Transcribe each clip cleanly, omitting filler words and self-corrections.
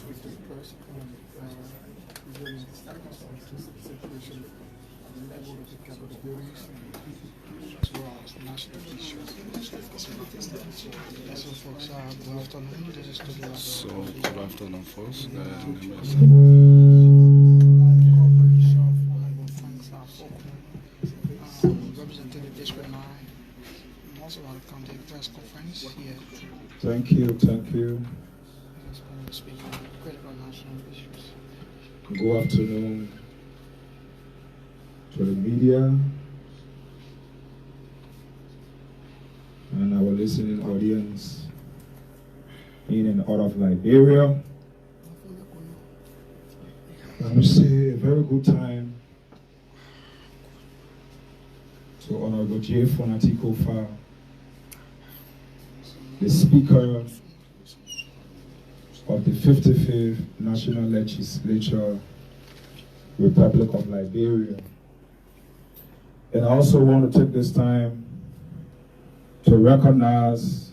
with the press regarding the situation at the level of the categories as well as national issues. So, folks, good afternoon. This is Studio. So, good afternoon, folks. Saah Foko, representing the District 9. I'm also welcome to the press conference here. Thank you. Speaking of critical national issues. Good afternoon to the media and our listening audience in and out of Liberia. Let me say a very good time to Honorable Fornati Koffa, the Speaker of the 55th National Legislature, Republic of Liberia. And I also want to take this time to recognize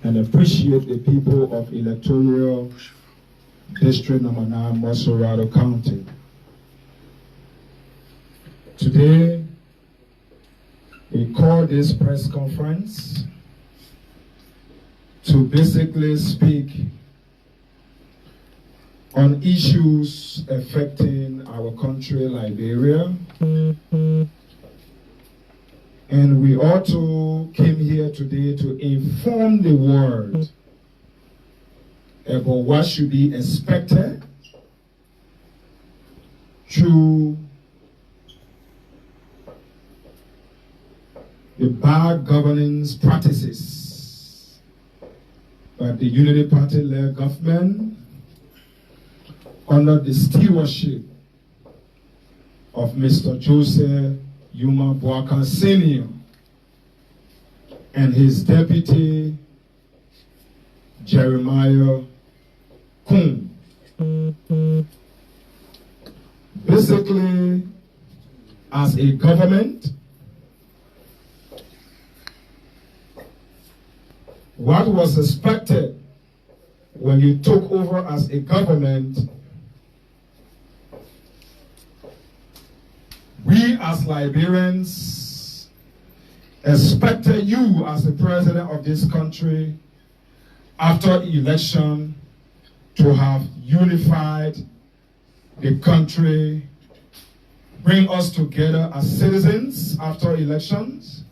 and appreciate the people of Electoral District Number 9, Moserado County. Today, we call this press conference to basically speak on issues affecting our country, Liberia. And we also came here today to inform the world about what should be expected through the bad governance practices by the Unity Party-led government under the stewardship of Mr. Joseph Yuma Boakan Sr. and his deputy, Jeremiah Kun. Basically, as a government, what was expected when you took over as a government, we as Liberians expected you as the president of this country after election to have unified the country, bring us together as citizens after elections.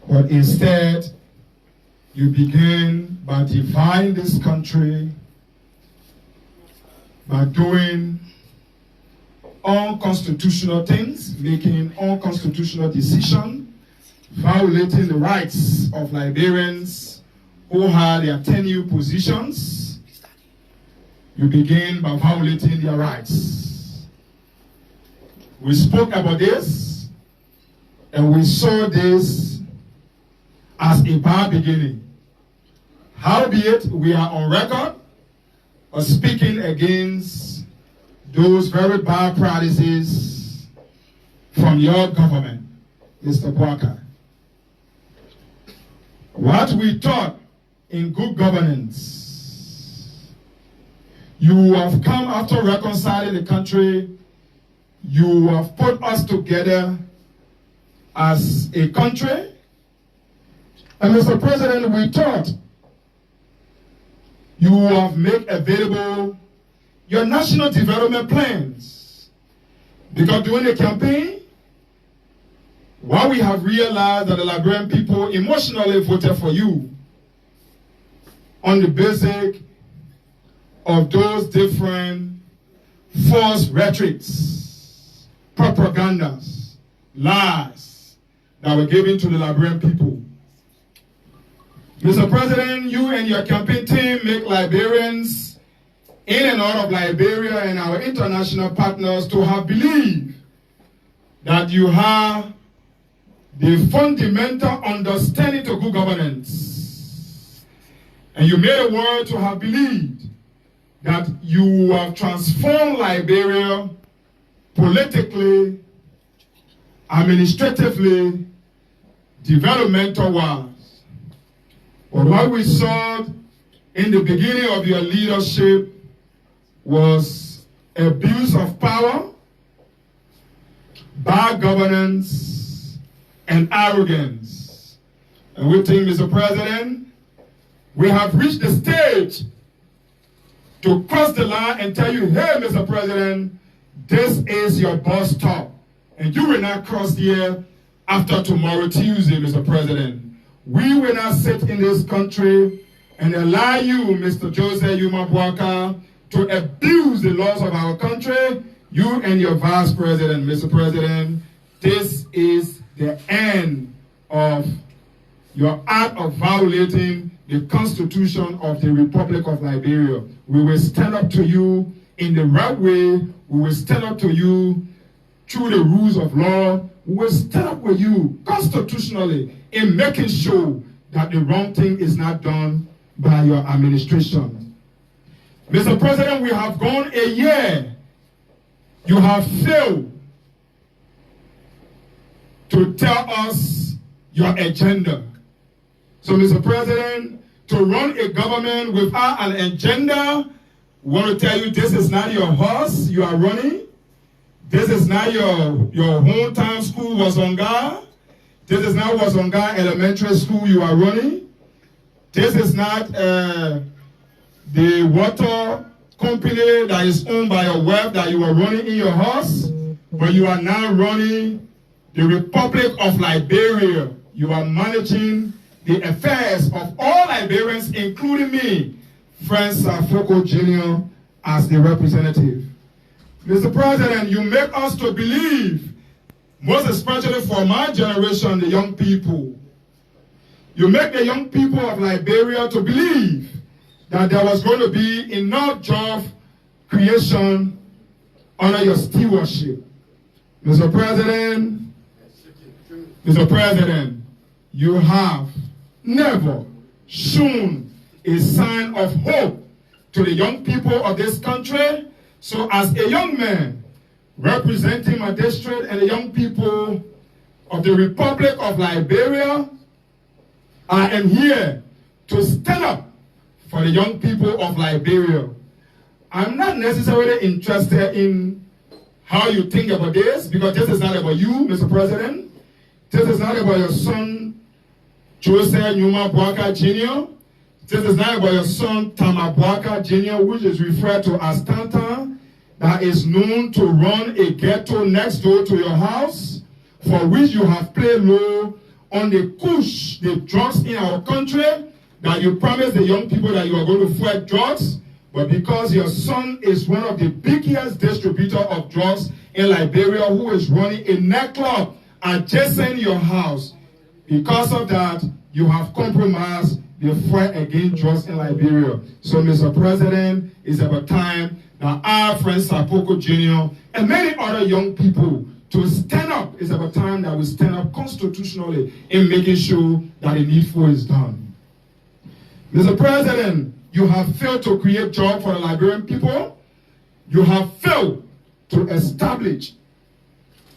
But instead, you begin by dividing this country, by doing unconstitutional things, making unconstitutional decisions, violating the rights of Liberians who had their tenure positions. You begin by violating their rights. We spoke about this, and we saw this as a bad beginning. Howbeit, we are on record of speaking against those very bad practices from your government, Mr. Boakan. What we taught in good governance, you have come after reconciling the country, you have put us together as a country. And Mr. President, we thought you have made available your national development plans. Because during the campaign, what we have realized that the Liberian people emotionally voted for you on the basis of those different false rhetorics, propagandas, lies that were given to the Liberian people. Mr. President, you and your campaign team make Liberians in and out of Liberia and our international partners to have believed that you have the fundamental understanding to good governance. And you made a world to have believed that you have transformed Liberia politically, administratively, developmental-wise. But what we saw in the beginning of your leadership was abuse of power, bad governance, and arrogance. And we think, Mr. President, we have reached the stage to cross the line and tell you, hey, Mr. President, this is your bus stop. And you will not cross here after tomorrow, Tuesday, Mr. President. We will not sit in this country and allow you, Mr. Joseph Yuma Bwaka, to abuse the laws of our country. You and your Vice President, Mr. President, this is the end of your act of violating the Constitution of the Republic of Liberia. We will stand up to you in the right way. We will stand up to you through the rules of law. We will stand up with you constitutionally in making sure that the wrong thing is not done by your administration. Mr. President, we have gone a year. You have failed to tell us your agenda. So, Mr. President, to run a government without an agenda, we want to tell you this is not your horse you are running. This is not your hometown school, Wasonga. This is not Wasonga Elementary School you are running. This is not the water company that is owned by your wife that you are running in your house, but you are now running the Republic of Liberia. You are managing the affairs of all Liberians, including me, Friend Saah Foko Jr., as the representative. Mr. President, you make us to believe, most especially for my generation, the young people, you make the young people of Liberia to believe that there was going to be enough job creation under your stewardship. Mr. President, you have never shown a sign of hope to the young people of this country. So as a young man representing my district and the young people of the Republic of Liberia, I am here to stand up for the young people of Liberia. I'm not necessarily interested in how you think about this, because this is not about you, Mr. President. This is not about your son, Joseph Yuma Bwaka Jr. This is not about your son, Tama Bwaka Jr., which is referred to as Tanta, that is known to run a ghetto next door to your house, for which you have played low on the kush, the drugs in our country, that you promised the young people that you are going to fight drugs, but because your son is one of the biggest distributor of drugs in Liberia, who is running a nightclub adjacent your house, because of that, you have compromised the fight against drugs in Liberia. So, Mr. President, it's about time that our friend Saah Foko Jr. and many other young people to stand up. It's about time that we stand up constitutionally in making sure that the needful is done. Mr. President, you have failed to create jobs for the Liberian people. You have failed to establish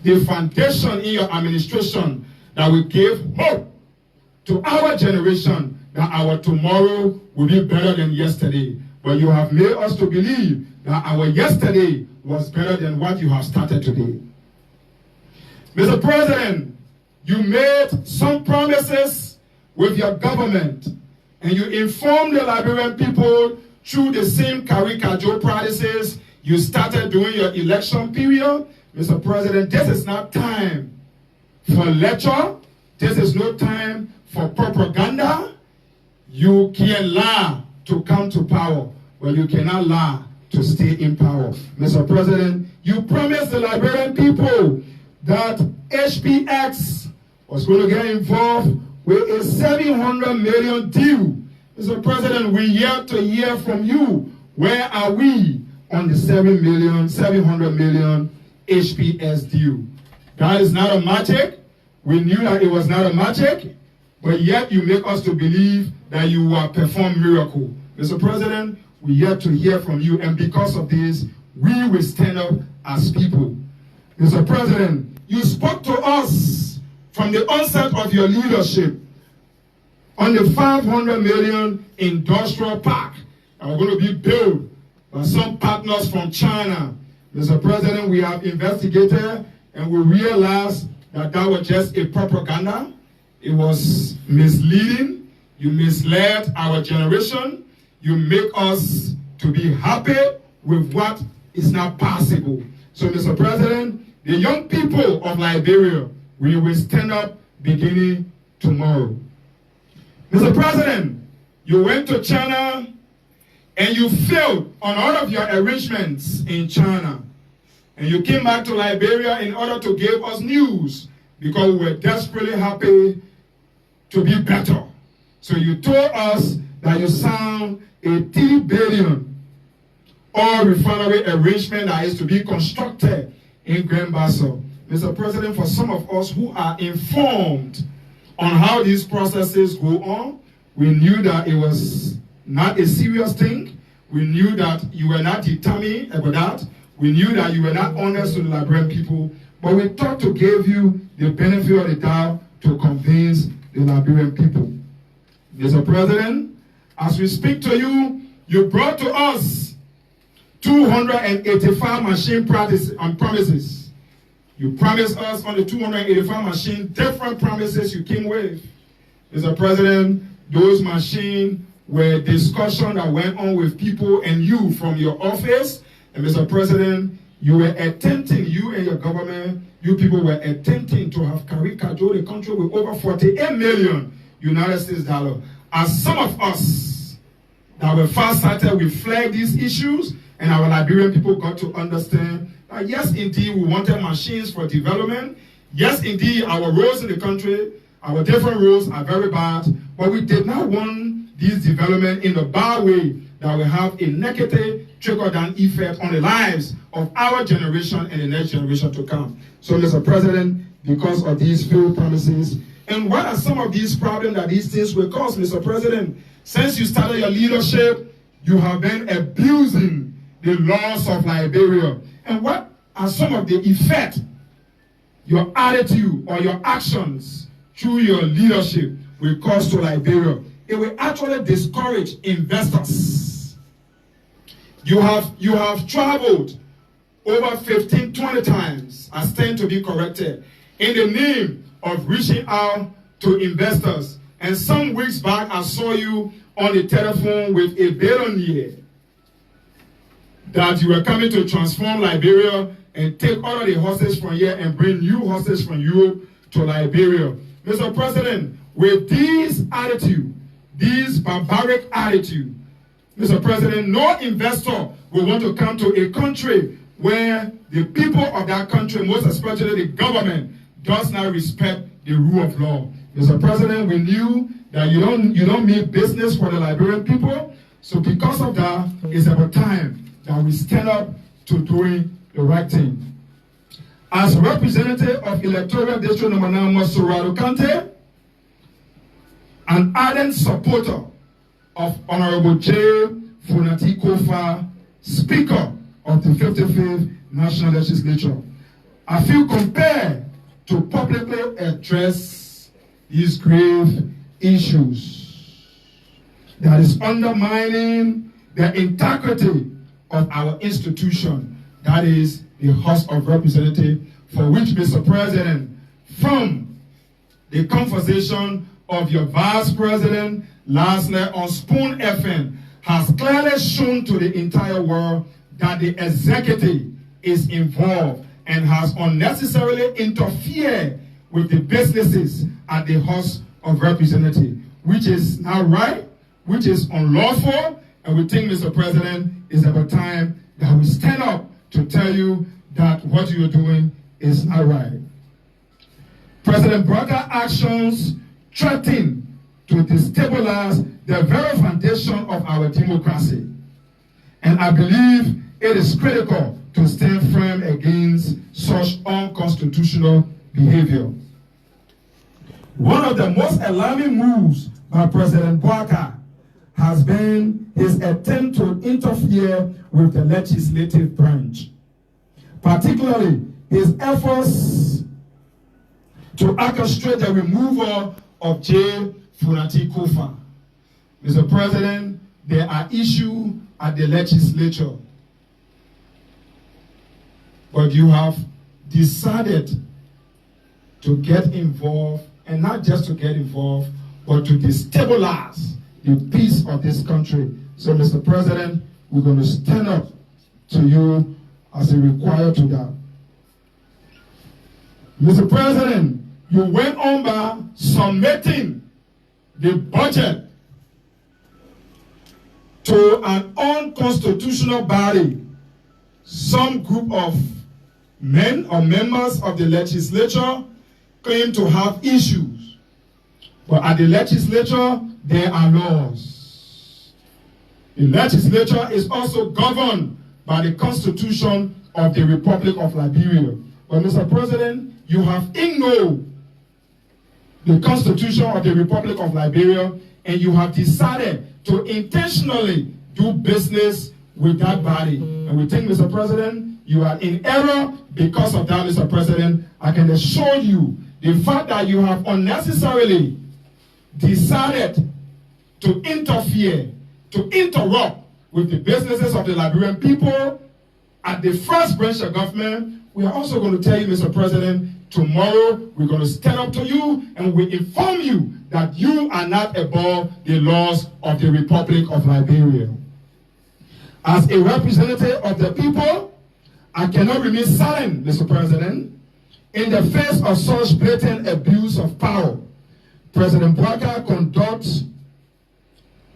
the foundation in your administration that will give hope to our generation that our tomorrow will be better than yesterday. But you have made us to believe that our yesterday was better than what you have started today. Mr. President, you made some promises with your government, and you informed the Liberian people through the same caricature practices you started during your election period. Mr. President, this is not time for lecture. This is no time for propaganda. You can lie to come to power, but you cannot lie to stay in power. Mr. President, you promised the Liberian people that HPX was going to get involved with a $700 million deal. Mr. President, we yet to hear from you. Where are we on the $700 million HPS deal? That is not a magic. We knew that it was not a magic, but yet you make us to believe that you will perform miracle. Mr. President, we yet to hear from you, and because of this, we will stand up as people. Mr. President, you spoke to us from the onset of your leadership on the 500 million industrial park that are going to be built by some partners from China. Mr. President, we have investigated and we realized that that was just a propaganda. It was misleading. You misled our generation. You make us to be happy with what is not possible. So, Mr. President, the young people of Liberia, we will stand up beginning tomorrow. Mr. President, you went to China and you failed on all of your arrangements in China. And you came back to Liberia in order to give us news because we were desperately happy to be better. So you told us that you signed a $3 billion oil refinery arrangement that is to be constructed in Grand-Bassel. Mr. President, for some of us who are informed on how these processes go on, we knew that it was not a serious thing. We knew that you were not determined about that. We knew that you were not honest to the Liberian people. But we thought to give you the benefit of the doubt to convince the Liberian people. Mr. President, as we speak to you, you brought to us 285 machine promises. You promised us on the 285 machine different promises you came with. Mr. President, those machines were discussion that went on with people and you from your office. And Mr. President, you were attempting, you and your government, you people were attempting to have caricatured the country with over 48 million United States dollars. As some of us that were far-sighted, we flagged these issues, and our Liberian people got to understand that yes, indeed, we wanted machines for development. Yes, indeed, our roads in the country, our different roads are very bad, but we did not want these development in a bad way that will have a negative trickle-down effect on the lives of our generation and the next generation to come. So, Mr. President, because of these few promises, and what are some of these problems that these things will cause, Mr. President? Since you started your leadership, you have been abusing the laws of Liberia. And what are some of the effects your attitude or your actions through your leadership will cause to Liberia? It will actually discourage investors. You have traveled over 15, 20 times, I stand to be corrected, in the name of reaching out to investors. And some weeks back, I saw you on the telephone with a billionaire that you were coming to transform Liberia and take all of the horses from here and bring new horses from Europe to Liberia. Mr. President, with these attitude, these barbaric attitude, Mr. President, no investor will want to come to a country where the people of that country, most especially the government, does not respect the rule of law. Mr. President, we knew that you don't mean business for the Liberian people. So because of that, it's about time that we stand up to doing the right thing. As representative of Electoral District Number 9, Sorado County, an ardent supporter of Honorable J. Fornati Koffa, Speaker of the 55th National Legislature, I feel compelled to publicly address these grave issues that is undermining the integrity of our institution, that is the House of Representatives, for which, Mr. President, from the conversation of your Vice President last night on Spoon FM, has clearly shown to the entire world that the executive is involved and has unnecessarily interfered with the businesses at the House of Representatives, which is not right, which is unlawful, and we think, Mr. President, it's about time that we stand up to tell you that what you're doing is not right. President Broka's actions threaten to destabilize the very foundation of our democracy. And I believe it is critical to stand firm against such unconstitutional behavior. One of the most alarming moves by President Broka has been his attempt to interfere with the legislative branch, particularly his efforts to orchestrate the removal of J. Fornati Koffa. Mr. President, there are issues at the legislature, but you have decided to get involved, and not just to get involved, but to destabilize the peace of this country. So, Mr. President, we're going to stand up to you as a required to that. Mr. President, you went on by submitting the budget to an unconstitutional body. Some group of men or members of the legislature claim to have issues. But at the legislature, there are laws. The legislature is also governed by the Constitution of the Republic of Liberia. But Mr. President, you have ignored the Constitution of the Republic of Liberia, and you have decided to intentionally do business with that body. And we think, Mr. President, you are in error because of that, Mr. President. I can assure you, the fact that you have unnecessarily decided to interfere, to interrupt with the businesses of the Liberian people at the first branch of government, we are also going to tell you, Mr. President, tomorrow we're going to stand up to you and we inform you that you are not above the laws of the Republic of Liberia. As a representative of the people, I cannot remain silent, Mr. President, in the face of such blatant abuse of power. President Bouaka conducts,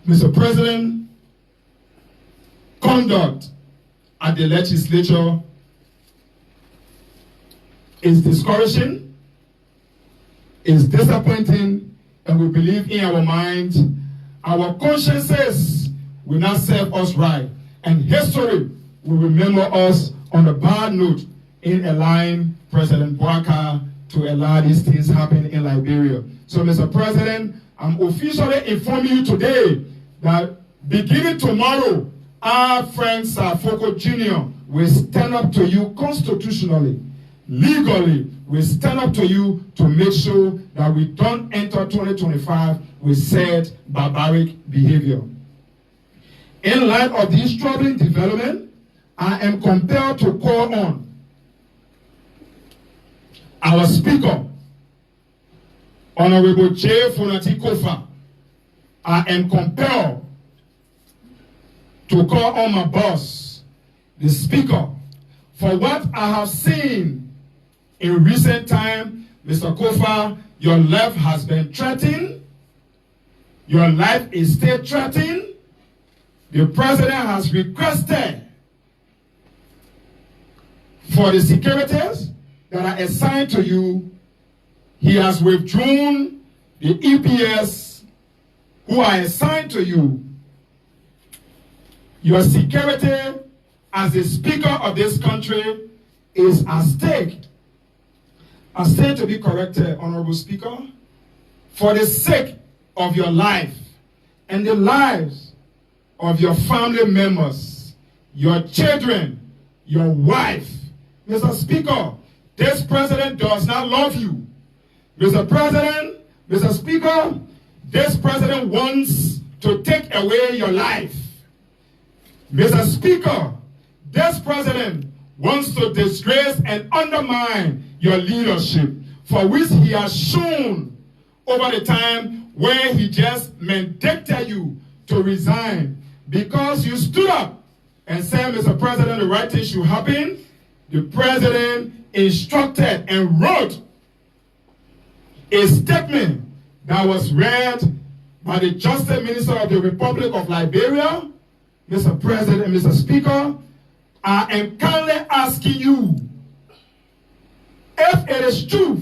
Mr. President, conduct at the legislature is discouraging, is disappointing, and we believe in our mind, our consciences will not serve us right, and history will remember us on a bad note in allowing President Bouaka to allow these things happen in Liberia. So, Mr. President, I'm officially informing you today that beginning tomorrow, our friend Saah Foko Jr. will stand up to you constitutionally, legally. We stand up to you to make sure that we don't enter 2025 with said barbaric behavior. In light of this troubling development, I am compelled to call on our Speaker, Honorable J. Fornati Koffa. I am compelled to call on my boss, the Speaker, for what I have seen in recent time. Mr. Koffa, your life has been threatened. Your life is still threatened. The President has requested for the securities that are assigned to you. He has withdrawn the EPS who are assigned to you. Your security as the Speaker of this country is at stake. I say to be corrected, Honorable Speaker, for the sake of your life and the lives of your family members, your children, your wife. Mr. Speaker, this President does not love you. Mr. President, Mr. Speaker, this President wants to take away your life. Mr. Speaker, this President wants to disgrace and undermine your leadership, for which he has shown over the time where he just mandated you to resign because you stood up and said, Mr. President, the right thing should happen. The President instructed and wrote a statement that was read by the Justice Minister of the Republic of Liberia. Mr. President and Mr. Speaker, I am kindly asking you, if it is true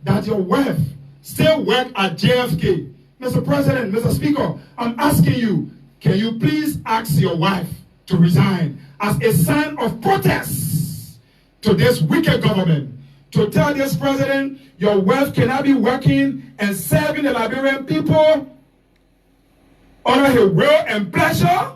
that your wife still works at JFK, Mr. President, Mr. Speaker, I'm asking you, can you please ask your wife to resign as a sign of protest to this wicked government, to tell this President, your wife cannot be working and serving the Liberian people under her will and pleasure.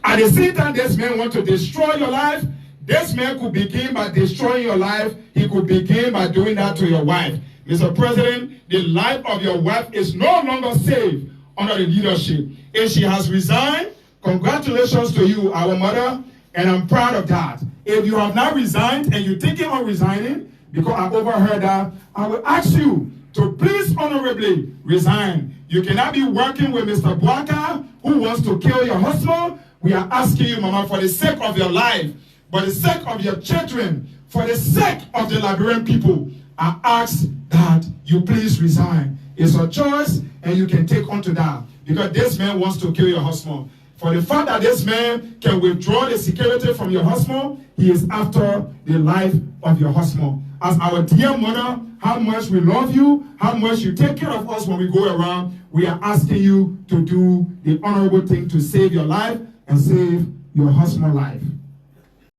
At the same time, this man wants to destroy your life. This man could begin by destroying your life. He could begin by doing that to your wife. Mr. President, the life of your wife is no longer safe under the leadership. If she has resigned, congratulations to you, our mother, and I'm proud of that. If you have not resigned and you're thinking of resigning, because I overheard that, I will ask you to please honorably resign. You cannot be working with Mr. Bwaka, who wants to kill your husband. We are asking you, Mama, for the sake of your life, for the sake of your children, for the sake of the Liberian people, I ask that you please resign. It's a choice, and you can take on to that, because this man wants to kill your husband. For the fact that this man can withdraw the security from your husband, he is after the life of your husband. As our dear mother, how much we love you, how much you take care of us when we go around, we are asking you to do the honorable thing to save your life and save your husband's life.